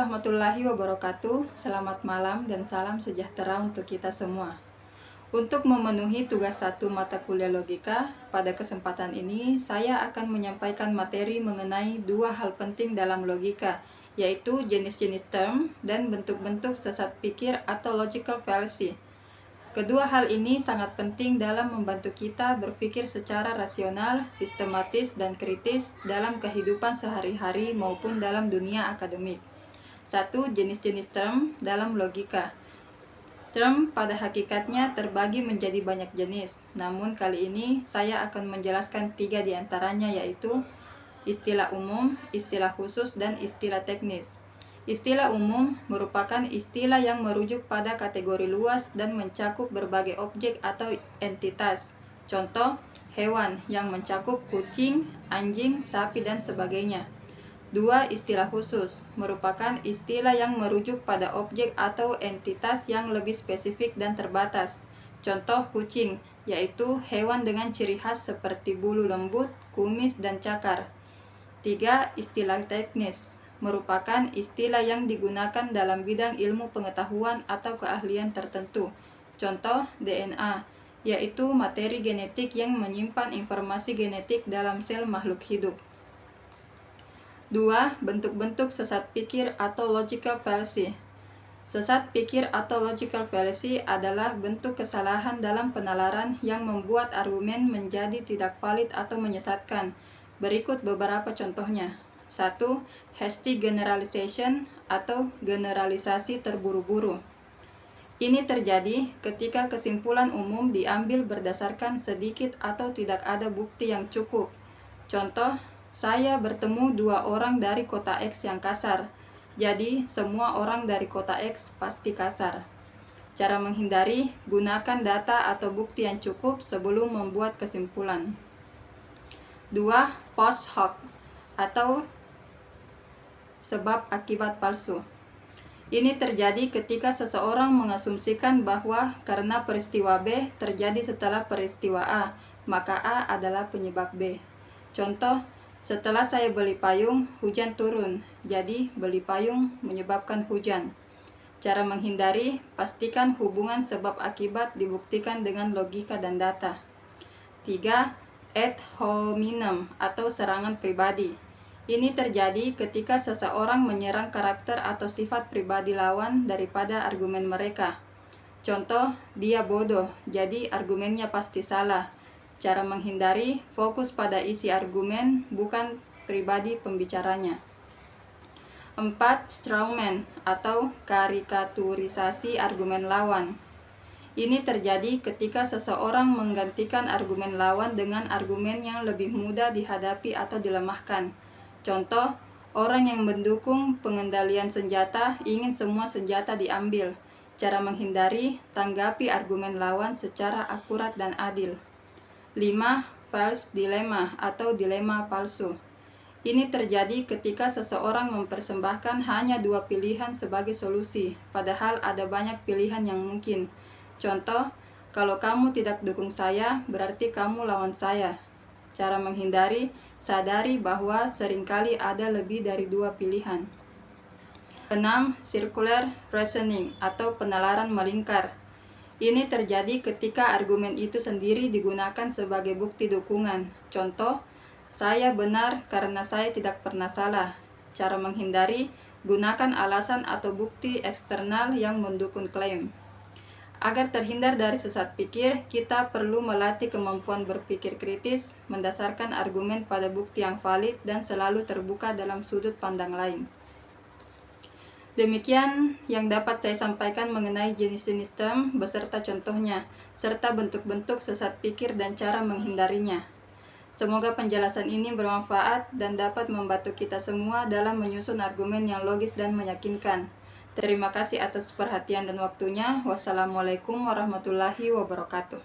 warahmatullahi wabarakatuh. Selamat malam dan salam sejahtera untuk kita semua. Untuk memenuhi tugas 1 mata kuliah logika, pada kesempatan ini saya akan menyampaikan materi mengenai 2 hal penting dalam logika, yaitu jenis-jenis term dan bentuk-bentuk sesat pikir atau logical fallacy. Kedua hal ini sangat penting dalam membantu kita berpikir secara rasional, sistematis, dan kritis dalam kehidupan sehari-hari maupun dalam dunia akademik. 1. Jenis-jenis term dalam logika. Term pada hakikatnya terbagi menjadi banyak jenis, namun kali ini saya akan menjelaskan 3 diantaranya, yaitu istilah umum, istilah khusus, dan istilah teknis. Istilah umum merupakan istilah yang merujuk pada kategori luas dan mencakup berbagai objek atau entitas. Contoh, hewan yang mencakup kucing, anjing, sapi, dan sebagainya. 2. Istilah khusus merupakan istilah yang merujuk pada objek atau entitas yang lebih spesifik dan terbatas. Contoh kucing, yaitu hewan dengan ciri khas seperti bulu lembut, kumis, dan cakar. 3. Istilah teknis merupakan istilah yang digunakan dalam bidang ilmu pengetahuan atau keahlian tertentu. Contoh DNA, yaitu materi genetik yang menyimpan informasi genetik dalam sel makhluk hidup. 2. Bentuk-bentuk sesat pikir atau logical fallacy. Sesat pikir atau logical fallacy adalah bentuk kesalahan dalam penalaran yang membuat argumen menjadi tidak valid atau menyesatkan. Berikut beberapa contohnya. 1. Hasty generalization atau generalisasi terburu-buru. Ini terjadi ketika kesimpulan umum diambil berdasarkan sedikit atau tidak ada bukti yang cukup. Contoh, saya bertemu 2 orang dari kota X yang kasar, jadi semua orang dari kota X pasti kasar. Cara menghindari, gunakan data atau bukti yang cukup sebelum membuat kesimpulan. 2. Post hoc atau sebab akibat palsu. Ini terjadi ketika seseorang mengasumsikan bahwa karena peristiwa B terjadi setelah peristiwa A, maka A adalah penyebab B. Contoh, setelah saya beli payung, hujan turun, jadi beli payung menyebabkan hujan. Cara menghindari, pastikan hubungan sebab akibat dibuktikan dengan logika dan data. 3. Ad hominem atau serangan pribadi. Ini terjadi ketika seseorang menyerang karakter atau sifat pribadi lawan daripada argumen mereka. Contoh, dia bodoh, jadi argumennya pasti salah. Cara menghindari, fokus pada isi argumen, bukan pribadi pembicaranya. 4. Strawman atau karikaturisasi argumen lawan. Ini terjadi ketika seseorang menggantikan argumen lawan dengan argumen yang lebih mudah dihadapi atau dilemahkan. Contoh, orang yang mendukung pengendalian senjata ingin semua senjata diambil. Cara menghindari, tanggapi argumen lawan secara akurat dan adil. 5. False dilemma atau dilema palsu. Ini terjadi ketika seseorang mempersembahkan hanya 2 pilihan sebagai solusi, padahal ada banyak pilihan yang mungkin. Contoh, kalau kamu tidak dukung saya, berarti kamu lawan saya. Cara menghindari, sadari bahwa seringkali ada lebih dari 2 pilihan. 6. Circular reasoning atau penalaran melingkar. Ini terjadi ketika argumen itu sendiri digunakan sebagai bukti dukungan. Contoh, saya benar karena saya tidak pernah salah. Cara menghindari, gunakan alasan atau bukti eksternal yang mendukung klaim. Agar terhindar dari sesat pikir, kita perlu melatih kemampuan berpikir kritis, mendasarkan argumen pada bukti yang valid, dan selalu terbuka dalam sudut pandang lain. Demikian yang dapat saya sampaikan mengenai jenis-jenis term beserta contohnya, serta bentuk-bentuk sesat pikir dan cara menghindarinya. Semoga penjelasan ini bermanfaat dan dapat membantu kita semua dalam menyusun argumen yang logis dan meyakinkan. Terima kasih atas perhatian dan waktunya. Wassalamualaikum warahmatullahi wabarakatuh.